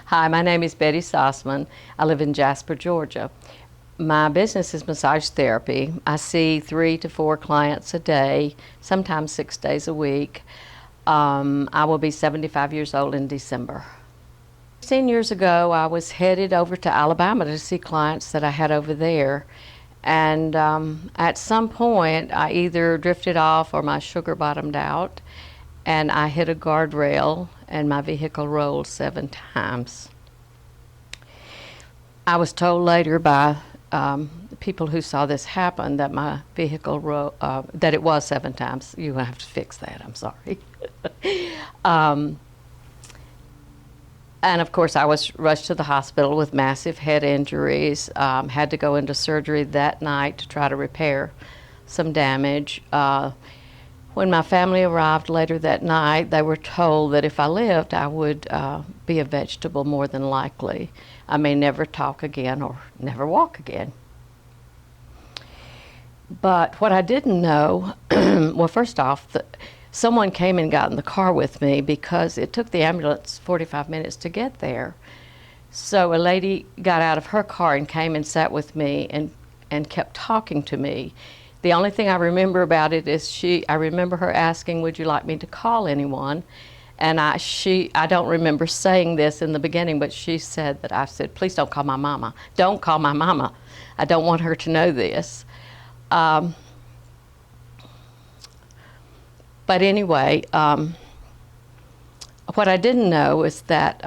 Hi, my name is Bettie Sossaman. I live in Jasper, Georgia. My business is massage therapy. I see 3 to 4 clients a day, sometimes 6 days a week. I will be 75 years old in December. 16 years ago, I was headed over to Alabama to see clients that I had over there. And at some point, I either drifted off or my sugar bottomed out, and I hit a guardrail and my vehicle rolled 7 times. I was told later by people who saw this happen that my vehicle that it was 7 times. You have to fix that. I'm sorry. And of course, I was rushed to the hospital with massive head injuries. Had to go into surgery that night to try to repair some damage. When my family arrived later that night, they were told that if I lived, I would be a vegetable more than likely. I may never talk again or never walk again. But what I didn't know, well, first off, someone came and got in the car with me because it took the ambulance 45 minutes to get there. So a lady got out of her car and came and sat with me and kept talking to me. The only thing I remember about it is I remember her asking, would you like me to call anyone? And I don't remember saying this in the beginning, but she said that I said, please don't call my mama. Don't call my mama. I don't want her to know this. But anyway, what I didn't know is that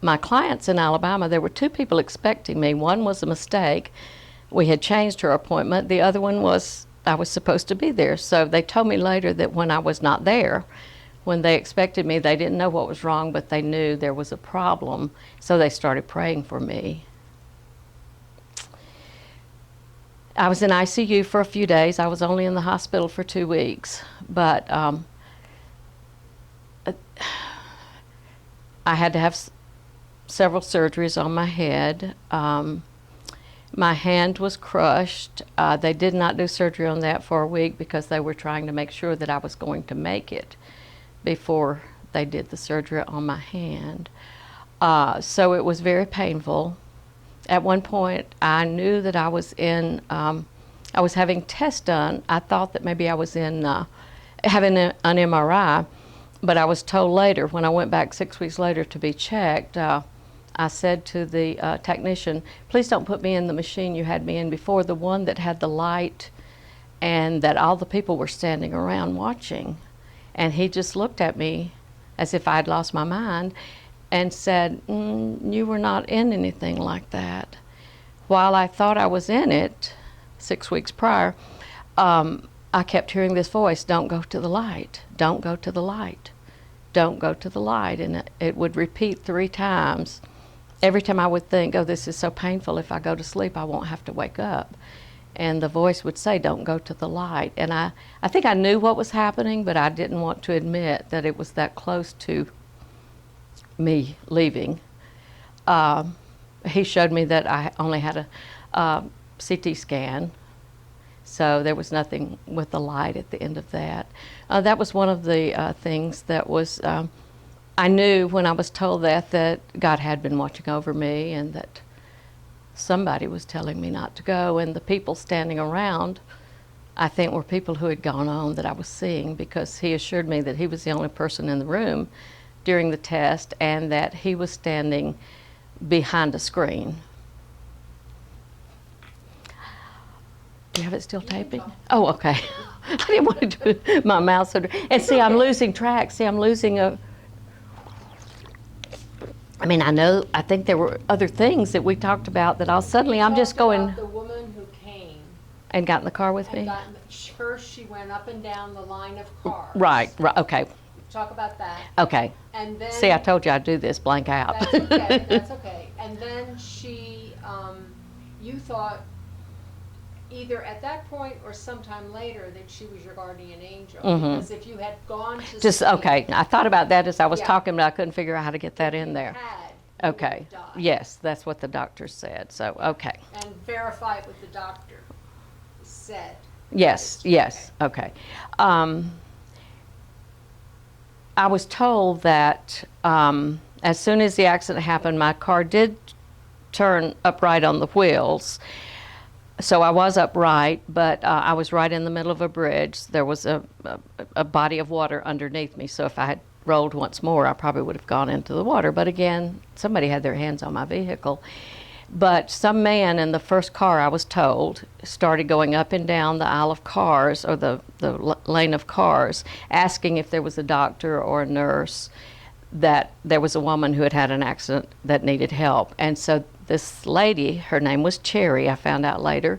my clients in Alabama, there were 2 people expecting me. One was a mistake. We had changed her appointment. The other one was I was supposed to be there. So they told me later that when I was not there, when they expected me, they didn't know what was wrong, but they knew there was a problem. So they started praying for me. I was in ICU for a few days. I was only in the hospital for 2 weeks. But I had to have several surgeries on my head. My hand was crushed. They did not do surgery on that for a week because they were trying to make sure that I was going to make it before they did the surgery on my hand. So it was very painful. At one point, I knew that I was I was having tests done. I thought that maybe I was having an MRI, but I was told later, when I went back 6 weeks later to be checked, I said to the technician, please don't put me in the machine you had me in before, the one that had the light and that all the people were standing around watching. And he just looked at me as if I'd lost my mind and said, you were not in anything like that. While I thought I was in it 6 weeks prior, I kept hearing this voice, don't go to the light, don't go to the light, don't go to the light. And it would repeat 3 times. Every time I would think, oh, this is so painful, if I go to sleep, I won't have to wake up. And the voice would say, don't go to the light. And I think I knew what was happening, but I didn't want to admit that it was that close to me leaving. He showed me that I only had a CT scan, so there was nothing with the light at the end of that. That was one of the things that was, I knew when I was told that God had been watching over me and that somebody was telling me not to go, and the people standing around, I think, were people who had gone on that I was seeing, because he assured me that he was the only person in the room during the test and that he was standing behind a screen. Do you have it still taping? Oh, okay. I didn't want to do my mouth. And see, I'm losing track. See, I'm losing I think there were other things that we talked about that I'm just going. About the woman who came and got in the car with me? First, she went up and down the line of cars. Right, okay. Talk about that. Okay. And then, see, I told you I'd do this, blank out. That's okay, that's okay. And then you thought either at that point or sometime later that she was your guardian angel. Because if you had gone to just sleep, okay, I thought about that as I was Yeah. talking, but I couldn't figure out how to get that in there. you Okay. would have died. Yes, that's what the doctor said. So, okay. And verify what the doctor said. Yes, yes, okay. I was told that As soon as the accident happened, my car did turn upright on the wheels. So I was upright, but I was right in the middle of a bridge. There was a body of water underneath me, so if I had rolled once more, I probably would have gone into the water. But again, somebody had their hands on my vehicle. But some man in the first car, I was told, started going up and down the aisle of cars, or the lane of cars, asking if there was a doctor or a nurse, that there was a woman who had had an accident that needed help. And so this lady, her name was Cherry, I found out later,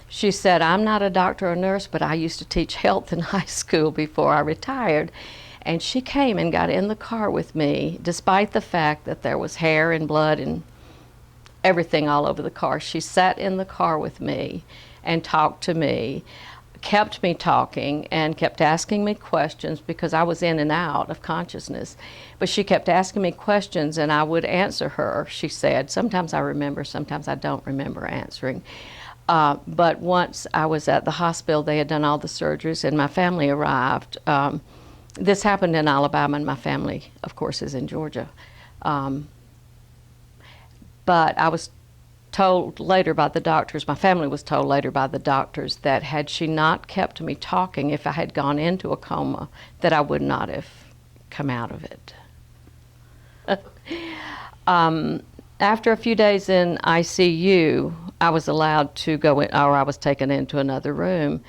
she said, "I'm not a doctor or nurse, but I used to teach health in high school before I retired." And she came and got in the car with me, despite the fact that there was hair and blood and everything all over the car. She sat in the car with me and talked to me, kept me talking, and kept asking me questions because I was in and out of consciousness. But she kept asking me questions and I would answer her, she said. Sometimes I remember, sometimes I don't remember answering. But once I was at the hospital, they had done all the surgeries and my family arrived. This happened in Alabama and my family, of course, is in Georgia. But I was told later by the doctors, my family was told later by the doctors, that had she not kept me talking, if I had gone into a coma, that I would not have come out of it. After a few days in ICU, I was allowed to go in, or I was taken into another room.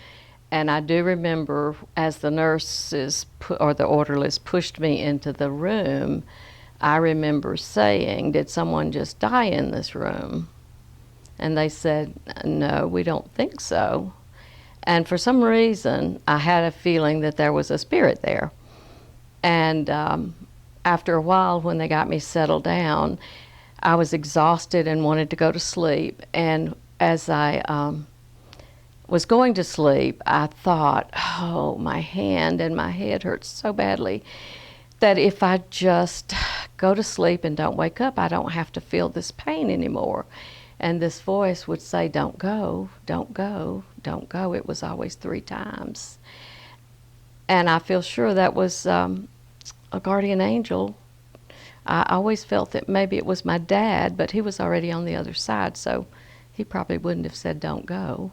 And I do remember as the nurses or the orderlies pushed me into the room, I remember saying, "Did someone just die in this room?" And they said, "No, we don't think so." And for some reason, I had a feeling that there was a spirit there. And after a while, when they got me settled down, I was exhausted and wanted to go to sleep. And as I was going to sleep, I thought, oh, my hand and my head hurt so badly that if I just go to sleep and don't wake up, I don't have to feel this pain anymore. And this voice would say, "Don't go, don't go, don't go." It was always 3 times. And I feel sure that was a guardian angel. I always felt that maybe it was my dad, but he was already on the other side, so he probably wouldn't have said, "Don't go."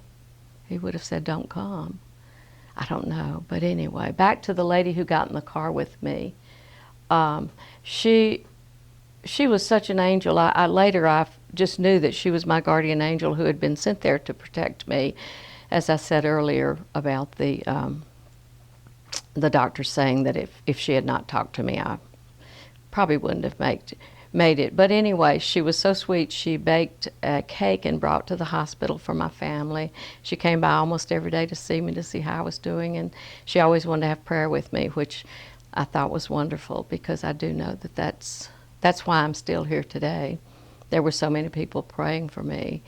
He would have said, "Don't come." I don't know. But anyway, back to the lady who got in the car with me. She was such an angel. Later I just knew that she was my guardian angel who had been sent there to protect me. As I said earlier about the doctor saying that if she had not talked to me, I probably wouldn't have made it. But anyway, she was so sweet. She baked a cake and brought to the hospital for my family. She came by almost every day to see me, to see how I was doing, and she always wanted to have prayer with me, which I thought was wonderful because I do know that that's why I'm still here today. There were so many people praying for me.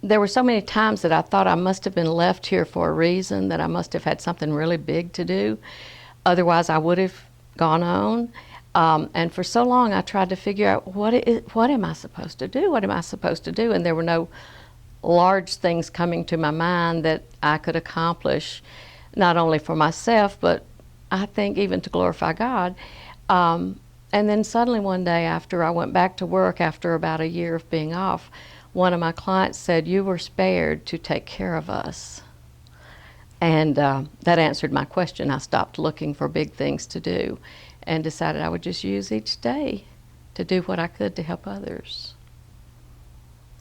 There were so many times that I thought I must have been left here for a reason, that I must have had something really big to do. Otherwise, I would have gone on. And for so long, I tried to figure out what am I supposed to do? What am I supposed to do? And there were no large things coming to my mind that I could accomplish, not only for myself, but I think even to glorify God. And then suddenly one day after I went back to work after about a year of being off, one of my clients said, "You were spared to take care of us." And that answered my question. I stopped looking for big things to do and decided I would just use each day to do what I could to help others.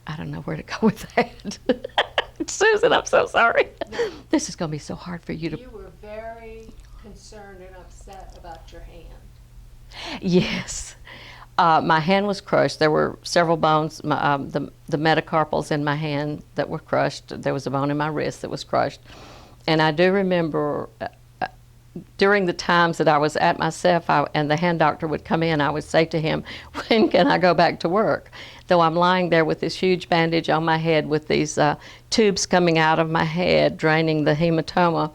I don't know where to go with that. Susan, I'm so sorry. No. This is going to be so hard for you to... You were very concerned and upset about your hand. Yes. My hand was crushed. There were several bones, the metacarpals in my hand that were crushed. There was a bone in my wrist that was crushed. And I do remember during the times that I was at myself and the hand doctor would come in, I would say to him, "When can I go back to work?" Though I'm lying there with this huge bandage on my head with these tubes coming out of my head, draining the hematoma.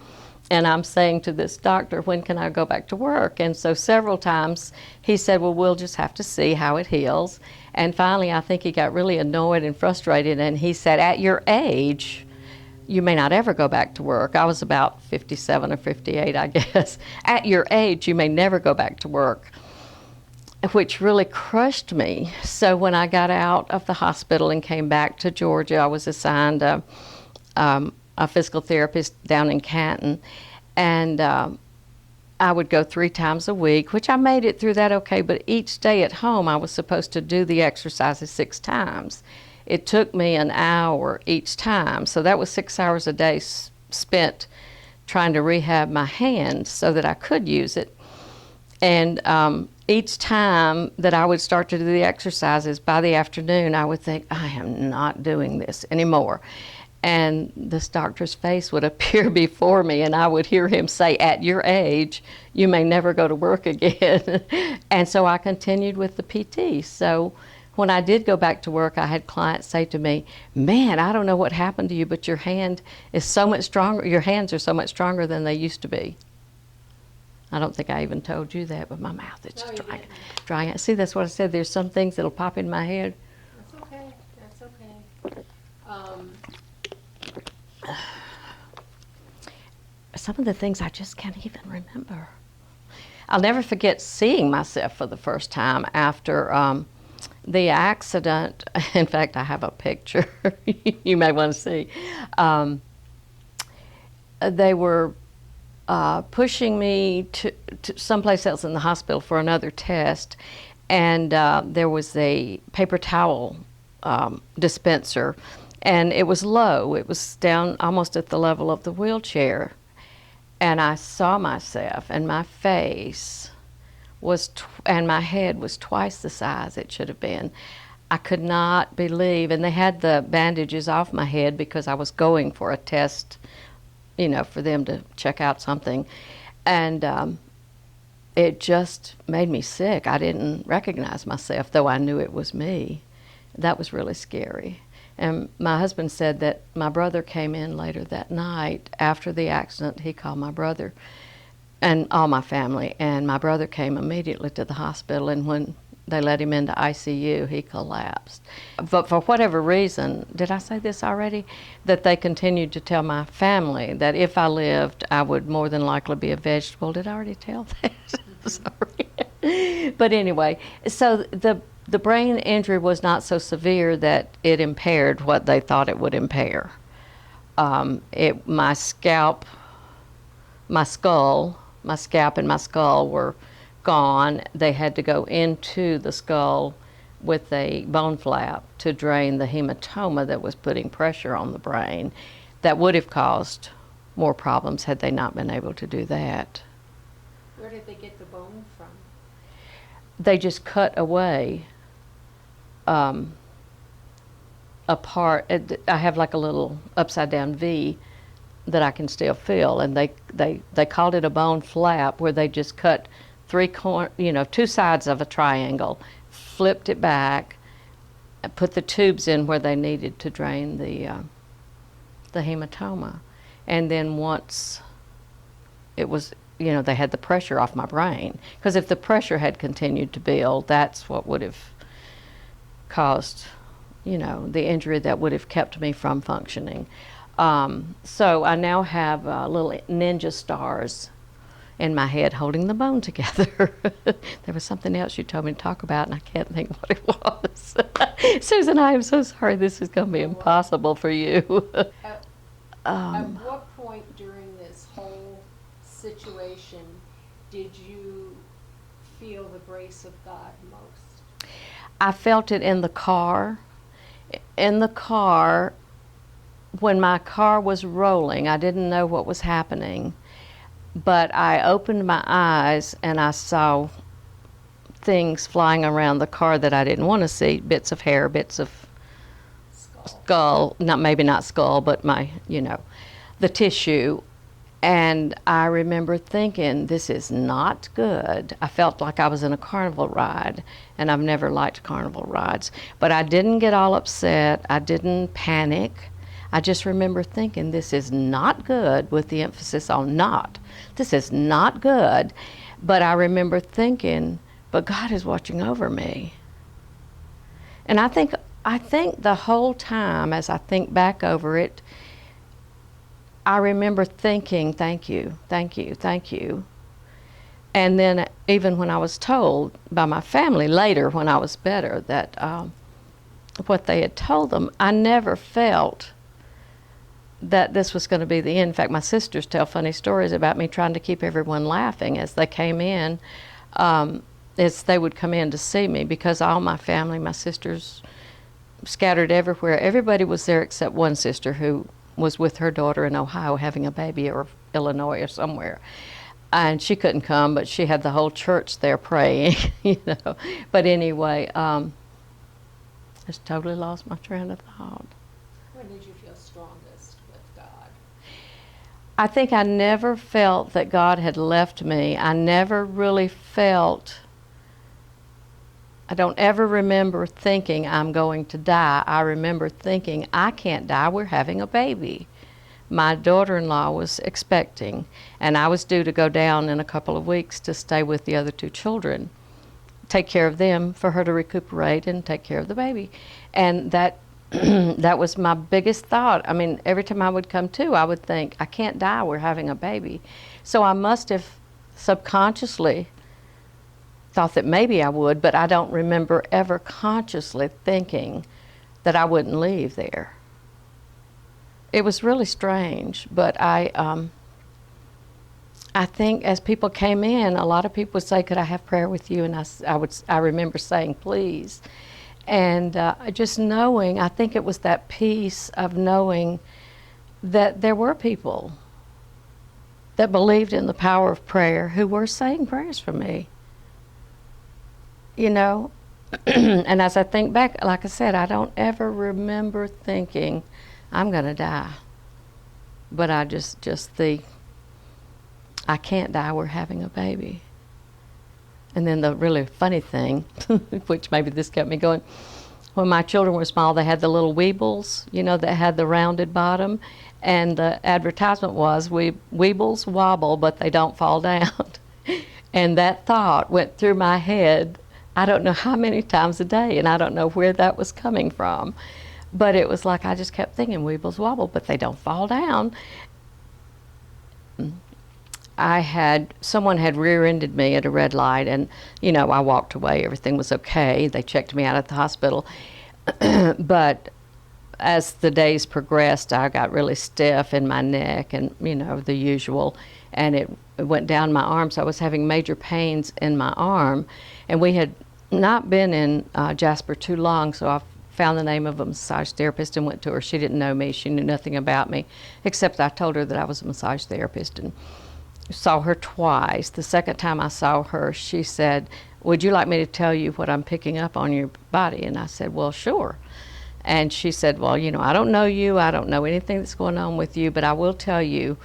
And I'm saying to this doctor, "When can I go back to work?" And so several times he said, "Well, we'll just have to see how it heals." And finally, I think he got really annoyed and frustrated, and he said, "At your age, you may not ever go back to work. I was about 57 or 58, I guess. At your age, you may never go back to work, which really crushed me. So when I got out of the hospital and came back to Georgia, I was assigned a physical therapist down in Canton, and I would go 3 times a week, which I made it through that okay, but each day at home I was supposed to do the exercises 6 times. It took me an hour each time, so that was 6 hours a day spent trying to rehab my hand so that I could use it. And each time that I would start to do the exercises, by the afternoon I would think, I am not doing this anymore. And this doctor's face would appear before me, and I would hear him say, at your age, you may never go to work again. And so I continued with the PT. So when I did go back to work, I had clients say to me, man, I don't know what happened to you, but your hand is so much stronger, your hands are so much stronger than they used to be. I don't think I even told you that, but my mouth is just drying. See, that's what I said. There's some things that'll pop in my head. That's okay. That's okay. Some of the things I just can't even remember. I'll never forget seeing myself for the first time after the accident. In fact, I have a picture you may want to see. They were pushing me to someplace else in the hospital for another test, and there was a paper towel dispenser, and it was low. It was down almost at the level of the wheelchair. And I saw myself, and my face was, and my head was twice the size it should have been. I could not believe, and they had the bandages off my head because I was going for a test, you know, for them to check out something. And it just made me sick. I didn't recognize myself, though I knew it was me. That was really scary. And my husband said that my brother came in later that night after the accident. He called my brother and all my family, and my brother came immediately to the hospital, and when they let him into ICU, he collapsed. But for whatever reason, did I say this already? That they continued to tell my family that if I lived, I would more than likely be a vegetable. Did I already tell that? Sorry. But anyway, so the brain injury was not so severe that it impaired what they thought it would impair. My scalp and my skull were gone. They had to go into the skull with a bone flap to drain the hematoma that was putting pressure on the brain. That would have caused more problems had they not been able to do that. Where did they get the bone from? They just cut away a part. I have like a little upside down V that I can still feel, and they called it a bone flap, where they just cut 2 sides of a triangle, flipped it back, and put the tubes in where they needed to drain the hematoma. And then once it was, they had the pressure off my brain, because if the pressure had continued to build, that's what would have caused, the injury that would have kept me from functioning. So I now have little ninja stars in my head holding the bone together. There was something else you told me to talk about, and I can't think what it was. Susan, I am so sorry. This is going to be impossible for you. At what point during this whole situation did you feel the grace of God most? I felt it in the car. In the car, when my car was rolling, I didn't know what was happening, but I opened my eyes and I saw things flying around the car that I didn't want to see, bits of hair, bits of skull, maybe not skull, but the tissue. And I remember thinking, this is not good. I felt like I was in a carnival ride, and I've never liked carnival rides. But I didn't get all upset. I didn't panic. I just remember thinking, this is not good, with the emphasis on not. This is not good. But I remember thinking, but God is watching over me. And I think the whole time, as I think back over it, I remember thinking, thank you, thank you, thank you. And then even when I was told by my family later when I was better that what they had told them, I never felt that this was going to be the end. In fact, my sisters tell funny stories about me trying to keep everyone laughing as they came in, as they would come in to see me, because all my family, my sisters, scattered everywhere. Everybody was there except one sister who was with her daughter in Ohio having a baby, or Illinois or somewhere. And she couldn't come, but she had the whole church there praying, you know. But anyway, I just totally lost my train of thought. When did you feel strongest with God? I think I never felt that God had left me. I never really felt, I don't ever remember thinking I'm going to die. I remember thinking, I can't die, we're having a baby. My daughter-in-law was expecting, and I was due to go down in a couple of weeks to stay with the other two children, take care of them, for her to recuperate and take care of the baby. And that that was my biggest thought. I mean, every time I would come to, I would think, I can't die, we're having a baby. So I must have subconsciously thought that maybe I would, but I don't remember ever consciously thinking that I wouldn't leave there. It was really strange, but I think as people came in, a lot of people would say, "Could I have prayer with you?" And I remember saying, "Please." And just knowing, I think it was that peace of knowing that there were people that believed in the power of prayer who were saying prayers for me. You know, and as I think back, like I said, I don't ever remember thinking I'm going to die. But I just think, I can't die, we're having a baby. And then the really funny thing, which maybe this kept me going, when my children were small, they had the little Weebles, you know, that had the rounded bottom. And the advertisement was, Weebles wobble, but they don't fall down. And that thought went through my head, I don't know how many times a day, and I don't know where that was coming from. But it was like I just kept thinking, Weebles wobble, but they don't fall down. Someone had rear-ended me at a red light, and, you know, I walked away. Everything was okay. They checked me out at the hospital. But as the days progressed, I got really stiff in my neck and, you know, the usual. And it went down my arm, so I was having major pains in my arm. And we had not been in Jasper too long, so I found the name of a massage therapist and went to her. She didn't know me. She knew nothing about me, except I told her that I was a massage therapist, and saw her twice. The second time I saw her, she said, "Would you like me to tell you what I'm picking up on your body?" And I said, "Well, sure." And she said, "Well, you know, I don't know you. I don't know anything that's going on with you, but I will tell you."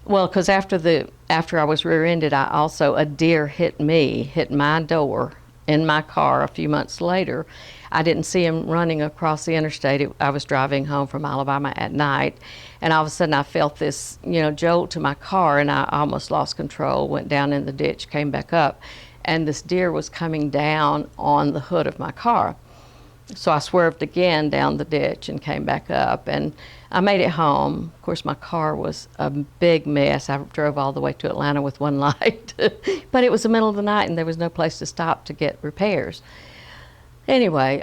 Well, because after I was rear-ended, a deer hit my door in my car a few months later. I didn't see him running across the interstate. I was driving home from Alabama at night, and all of a sudden I felt this, you know, jolt to my car, and I almost lost control, went down in the ditch, came back up, and this deer was coming down on the hood of my car. So I swerved again down the ditch and came back up, and I made it home. Of course, my car was a big mess. I drove all the way to Atlanta with one light, but it was the middle of the night, and there was no place to stop to get repairs. Anyway,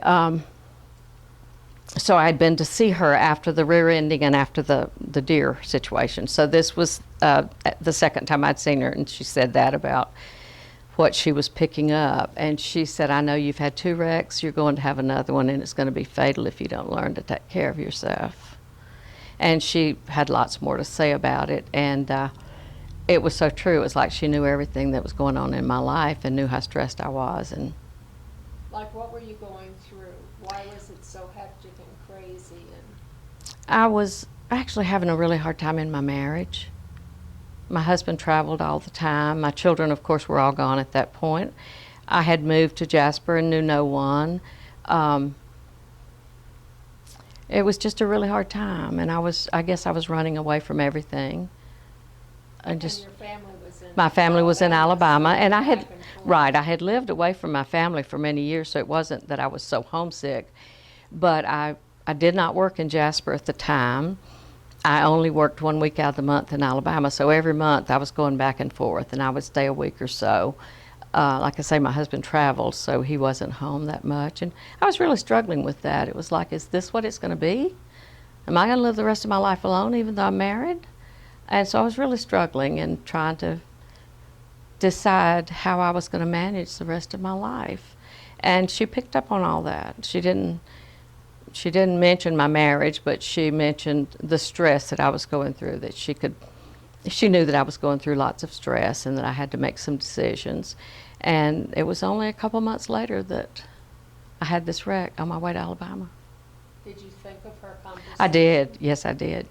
so I had been to see her after the rear ending and after the deer situation. So this was the second time I'd seen her, and she said that about what she was picking up. And she said, "I know you've had 2 wrecks, you're going to have another one, and it's going to be fatal if you don't learn to take care of yourself." And she had lots more to say about it, and it was so true. It was like she knew everything that was going on in my life and knew how stressed I was. And like, what were you going through? Why was it so hectic and crazy? And I was actually having a really hard time in my marriage. My husband traveled all the time. My children, of course, were all gone at that point. I had moved to Jasper and knew no one. It was just a really hard time, and I guess I was running away from everything. your family was in My family was in Alabama, and I back and forth. I had lived away from my family for many years, so it wasn't that I was so homesick. But I did not work in Jasper at the time. I only worked 1 week out of the month in Alabama, so every month I was going back and forth, and I would stay a week or so. Like I say, my husband traveled, so he wasn't home that much, and I was really struggling with that. It was like, is this what it's going to be? Am I going to live the rest of my life alone, even though I'm married? And so I was really struggling and trying to decide how I was going to manage the rest of my life. And she picked up on all that. She didn't mention my marriage, but she mentioned the stress that I was going through, that she knew that I was going through lots of stress and that I had to make some decisions. And it was only a couple months later that I had this wreck on my way to Alabama. Did you think of her conversation? I did. Yes, I did.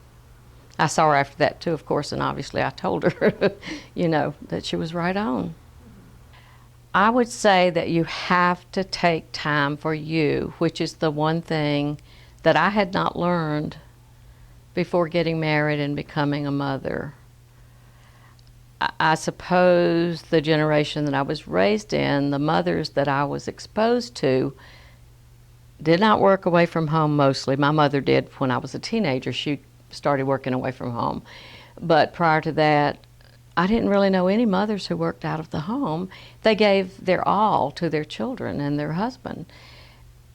I saw her after that too, of course, and obviously I told her, that she was right on. I would say that you have to take time for you, which is the one thing that I had not learned before getting married and becoming a mother. I suppose the generation that I was raised in, the mothers that I was exposed to, did not work away from home mostly. My mother did when I was a teenager. She started working away from home. But prior to that, I didn't really know any mothers who worked out of the home. They gave their all to their children and their husband.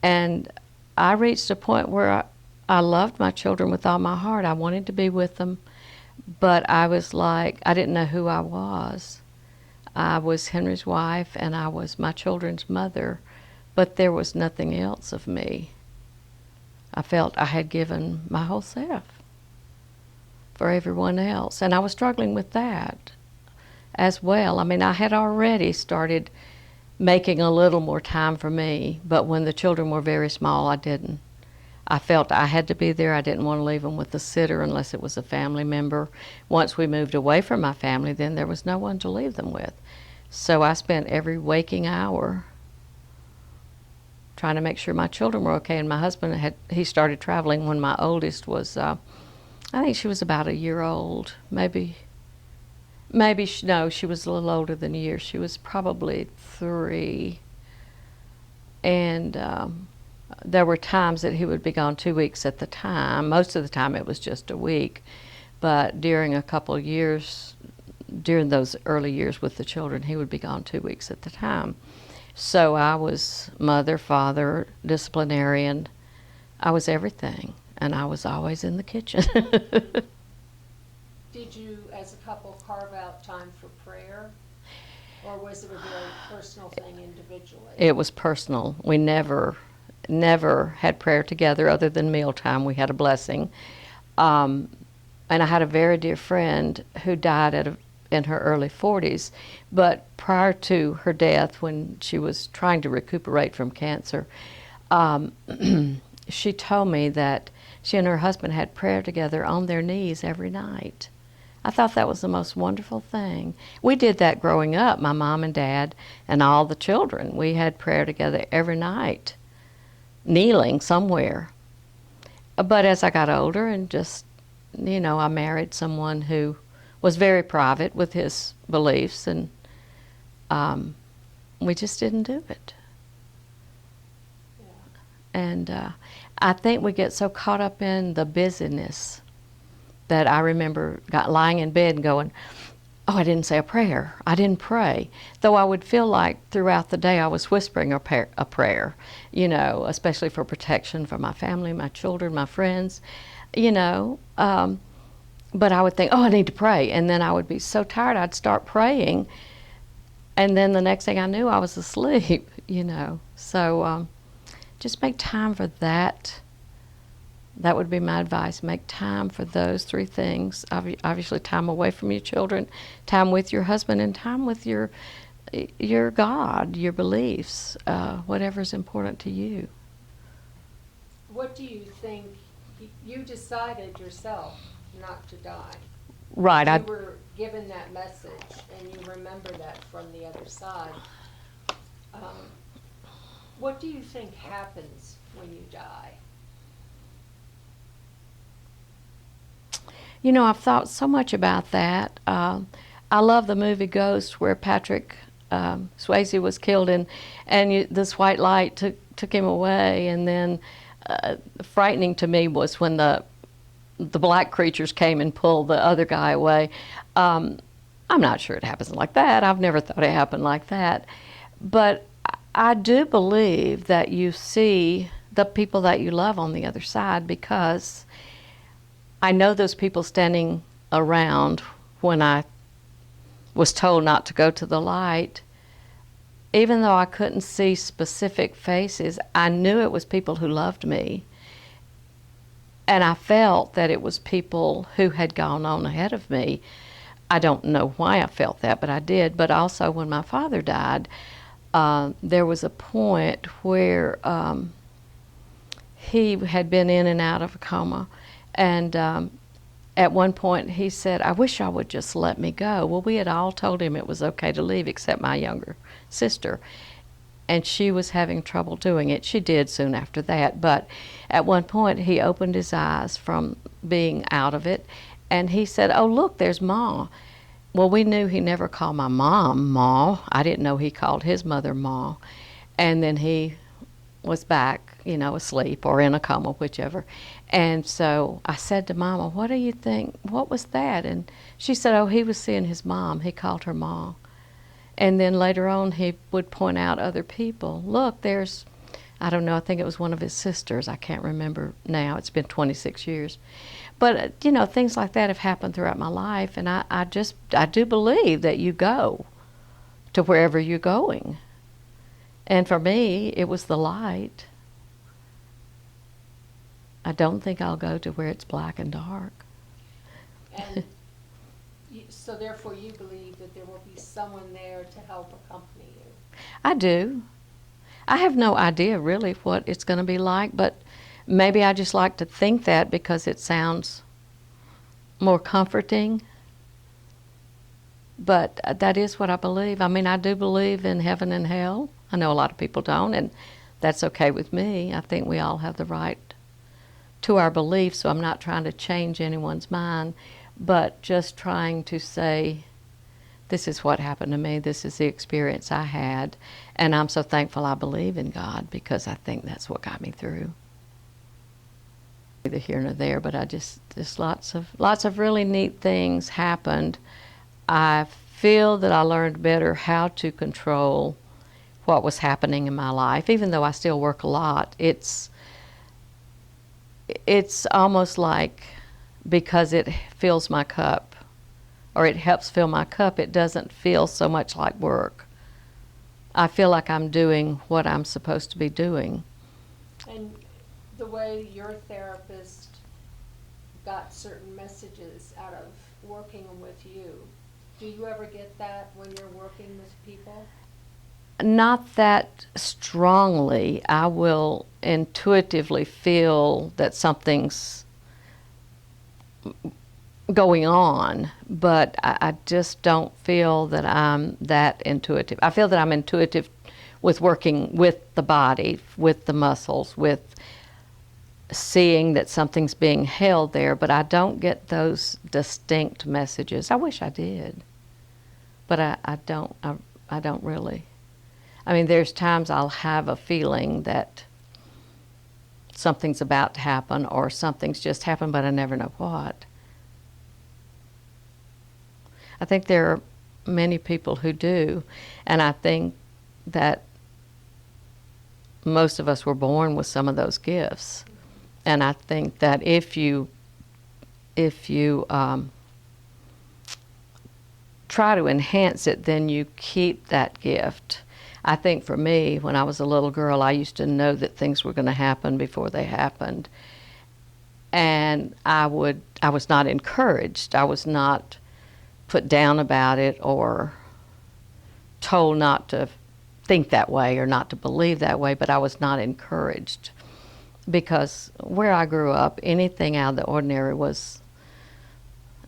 And I reached a point where I loved my children with all my heart. I wanted to be with them, but I was like, I didn't know who I was. I was Henry's wife and I was my children's mother, but there was nothing else of me. I felt I had given my whole self for everyone else, and I was struggling with that as well. I mean, I had already started making a little more time for me, but when the children were very small, I didn't. I felt I had to be there. I didn't want to leave them with a sitter unless it was a family member. Once we moved away from my family, then there was no one to leave them with. So I spent every waking hour trying to make sure my children were okay. And my husband he started traveling when my oldest was, I think she was about a year old, no, she was a little older than a year. She was probably 3. And there were times that he would be gone 2 weeks at the time. Most of the time it was just a week. But during a couple of years, during those early years with the children, he would be gone 2 weeks at the time. So I was mother, father, disciplinarian. I was everything. And I was always in the kitchen. Did you, as a couple, carve out time for prayer? Or was it a very personal thing individually? It was personal. We never had prayer together other than mealtime. We had a blessing. And I had a very dear friend who died in her early 40s. But prior to her death, when she was trying to recuperate from cancer, she told me that she and her husband had prayer together on their knees every night. I thought that was the most wonderful thing. We did that growing up, my mom and dad and all the children. We had prayer together every night, kneeling somewhere. But as I got older and just, I married someone who was very private with his beliefs, and we just didn't do it. Yeah. And I think we get so caught up in the busyness that I remember lying in bed and going, oh, I didn't say a prayer. I didn't pray. Though I would feel like throughout the day I was whispering a prayer, especially for protection for my family, my children, my friends, But I would think, oh, I need to pray. And then I would be so tired I'd start praying. And then the next thing I knew I was asleep, So just make time for that. That would be my advice. Make time for those 3 things. Obviously, time away from your children, time with your husband, and time with your God, your beliefs, whatever's important to you. What do you think? You decided yourself not to die. Right. You were given that message, and you remember that from the other side. What do you think happens when you die? I've thought so much about that. I love the movie Ghost, where Patrick Swayze was killed, and this white light took him away. And then frightening to me was when the the black creatures came and pulled the other guy away. I'm not sure it happens like that. I've never thought it happened like that. But I do believe that you see the people that you love on the other side, because I know those people standing around when I was told not to go to the light. Even though I couldn't see specific faces, I knew it was people who loved me. And I felt that it was people who had gone on ahead of me. I don't know why I felt that, but I did. But also, when my father died, there was a point where he had been in and out of a coma. And at one point, he said, "I wish I would just let me go." Well, we had all told him it was okay to leave, except my younger sister. And she was having trouble doing it. She did soon after that. But at one point, he opened his eyes from being out of it, and he said, "Oh, look, there's Ma." Well, we knew he never called my mom Ma. I didn't know he called his mother Ma. And then he was back, asleep or in a coma, whichever. And so I said to Mama, "What do you think? What was that?" And she said, "Oh, he was seeing his mom. He called her Ma." And then later on, he would point out other people. "Look, there's," I don't know, I think it was one of his sisters. I can't remember now. It's been 26 years. But, things like that have happened throughout my life. And I do believe that you go to wherever you're going. And for me, it was the light. I don't think I'll go to where it's black and dark. And so therefore you believe that there will be someone there to help accompany you? I do. I have no idea really what it's going to be like, but maybe I just like to think that because it sounds more comforting. But that is what I believe. I mean, I do believe in heaven and hell. I know a lot of people don't, and that's okay with me. I think we all have the right to our beliefs, so I'm not trying to change anyone's mind, but just trying to say, this is what happened to me, this is the experience I had, and I'm so thankful I believe in God, because I think that's what got me through. Neither here nor there, but I just lots of really neat things happened. I feel that I learned better how to control what was happening in my life, even though I still work a lot. It's almost like, because it fills my cup, or it helps fill my cup, it doesn't feel so much like work. I feel like I'm doing what I'm supposed to be doing. And the way your therapist got certain messages out of working with you, do you ever get that when you're working with people? Not that strongly. I will intuitively feel that something's going on, but I just don't feel that I'm that intuitive. I feel that I'm intuitive with working with the body, with the muscles, with seeing that something's being held there, but I don't get those distinct messages. I wish I did, but I don't really. I mean, there's times I'll have a feeling that something's about to happen or something's just happened, but I never know what. I think there are many people who do, and I think that most of us were born with some of those gifts. And I think that if you try to enhance it, then you keep that gift. I think for me, when I was a little girl, I used to know that things were going to happen before they happened. And I was not encouraged. I was not put down about it or told not to think that way or not to believe that way, but I was not encouraged. Because where I grew up, anything out of the ordinary was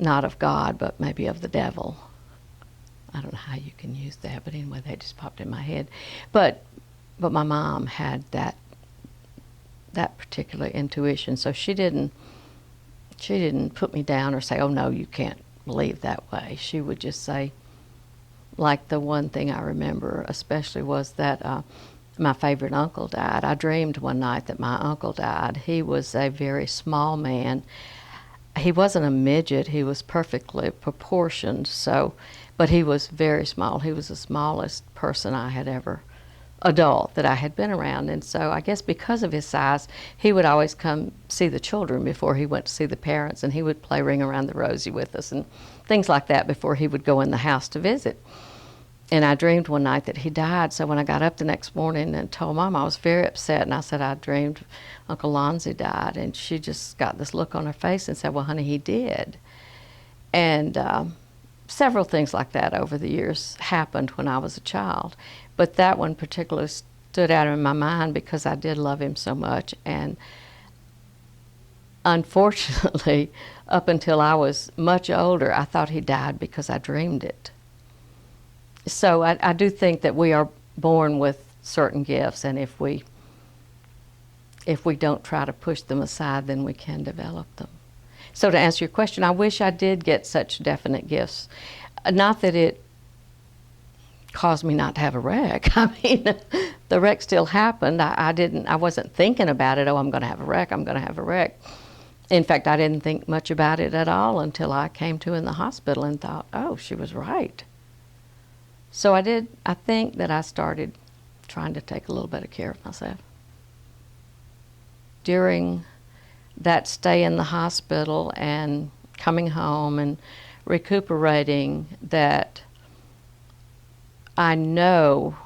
not of God, but maybe of the devil. I don't know how you can use that, but anyway, that just popped in my head. But my mom had that particular intuition, so she didn't put me down or say, "Oh no, you can't believe that way." She would just say, like the one thing I remember especially was that my favorite uncle died. I dreamed one night that my uncle died. He was a very small man. he wasn't a midget. He was perfectly proportioned. So, but he was very small. He was the smallest person I had ever adult that I had been around. And so I guess because of his size, he would always come see the children before he went to see the parents, and he would play Ring Around the Rosie with us and things like that before he would go in the house to visit. And I dreamed one night that he died. So when I got up the next morning and told Mom, I was very upset. And I said, I dreamed Uncle Lonzy died. And she just got this look on her face and said, well, honey, he did. And several things like that over the years happened when I was a child. But that one particularly stood out in my mind because I did love him so much. And unfortunately, up until I was much older, I thought he died because I dreamed it. So I do think that we are born with certain gifts, and if we don't try to push them aside, then we can develop them. So to answer your question, I wish I did get such definite gifts. Not that it caused me not to have a wreck. I mean, the wreck still happened. I wasn't thinking about it. Oh, I'm going to have a wreck. I'm going to have a wreck. In fact, I didn't think much about it at all until I came to in the hospital and thought, oh, she was right. So I think that I started trying to take a little bit of care of myself. During that stay in the hospital and coming home and recuperating, that I know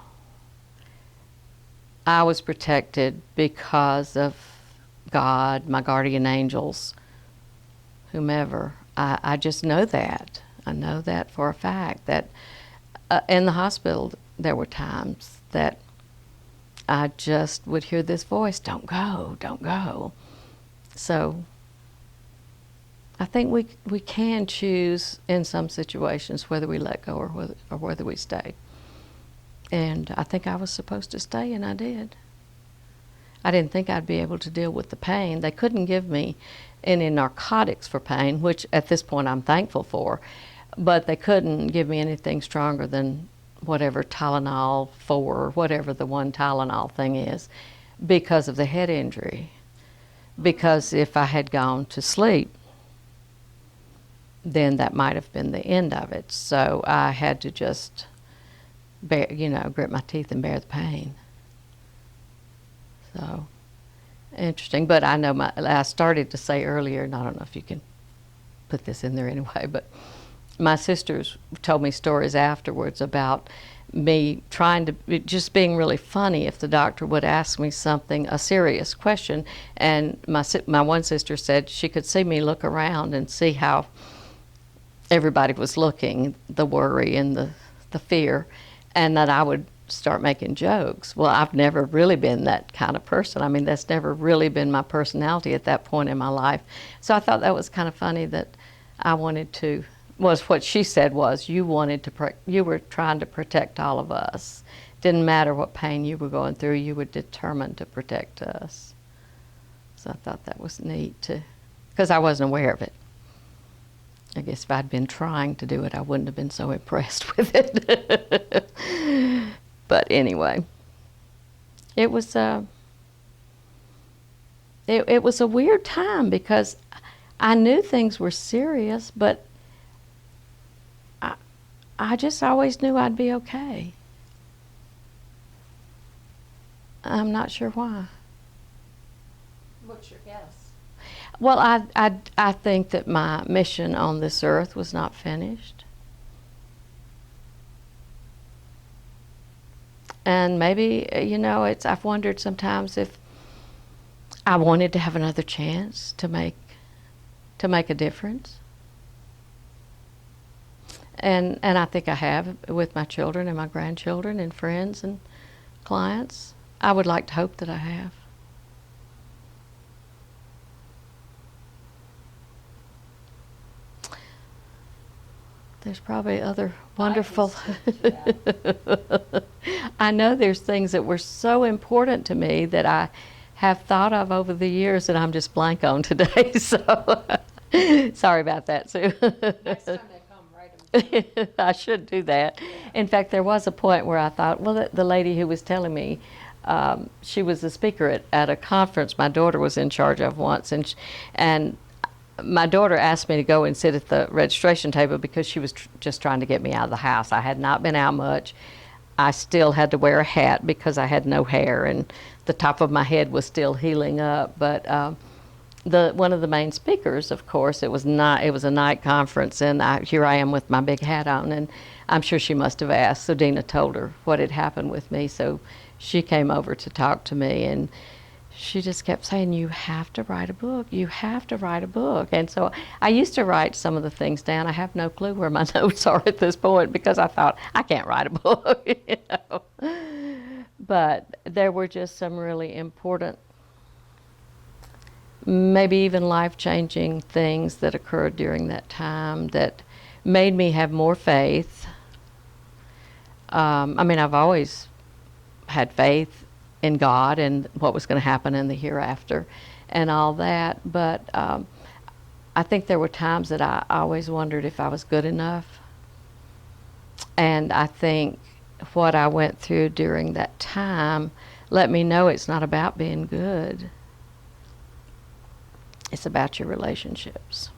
I was protected because of God, my guardian angels, whomever. I just know that. I know that for a fact, that in the hospital there were times that I just would hear this voice, don't go, don't go. So I think we can choose in some situations whether we let go or whether we stay. And I think I was supposed to stay, and I did. I didn't think I'd be able to deal with the pain. They couldn't give me any narcotics for pain, which at this point I'm thankful for, but they couldn't give me anything stronger than whatever Tylenol 4 or whatever the one Tylenol thing is, because of the head injury. Because if I had gone to sleep, then that might have been the end of it. So I had to just grit my teeth and bear the pain. So interesting. But I know I started to say earlier, and I don't know if you can put this in there anyway, but my sisters told me stories afterwards about me trying to, just being really funny if the doctor would ask me something, a serious question. And my one sister said she could see me look around and see how everybody was looking, the worry and the fear, and that I would start making jokes. Well, I've never really been that kind of person. I mean, that's never really been my personality at that point in my life. So I thought that was kind of funny that I wanted to, was what she said was, you were trying to protect all of us. Didn't matter what pain you were going through, you were determined to protect us. So I thought that was neat too, because I wasn't aware of it. I guess if I'd been trying to do it, I wouldn't have been so impressed with it. But anyway, it was it was a weird time because I knew things were serious, but I just always knew I'd be okay. I'm not sure why. What's your guess? Well, I think that my mission on this earth was not finished. And maybe, I've wondered sometimes if I wanted to have another chance to make a difference. And I think I have with my children and my grandchildren and friends and clients. I would like to hope that I have. There's probably other wonderful... I know there's things that were so important to me that I have thought of over the years that I'm just blank on today. So sorry about that, Sue. Next time they come, write them down. I should do that. In fact, there was a point where I thought, well, the lady who was telling me, she was a speaker at a conference my daughter was in charge of once, and my daughter asked me to go and sit at the registration table because she was just trying to get me out of the house. I had not been out much. I still had to wear a hat because I had no hair, and the top of my head was still healing up. But one of the main speakers, of course, it was a night conference, and here I am with my big hat on, and I'm sure she must have asked. So Dina told her what had happened with me. So she came over to talk to me, and she just kept saying, "You have to write a book. You have to write a book." And so I used to write some of the things down. I have no clue where my notes are at this point because I thought, I can't write a book, you know. But there were just some really important, maybe even life-changing things that occurred during that time that made me have more faith. I mean, I've always had faith in God and what was going to happen in the hereafter and all that, but I think there were times that I always wondered if I was good enough. And I think what I went through during that time let me know it's not about being good. It's about your relationships.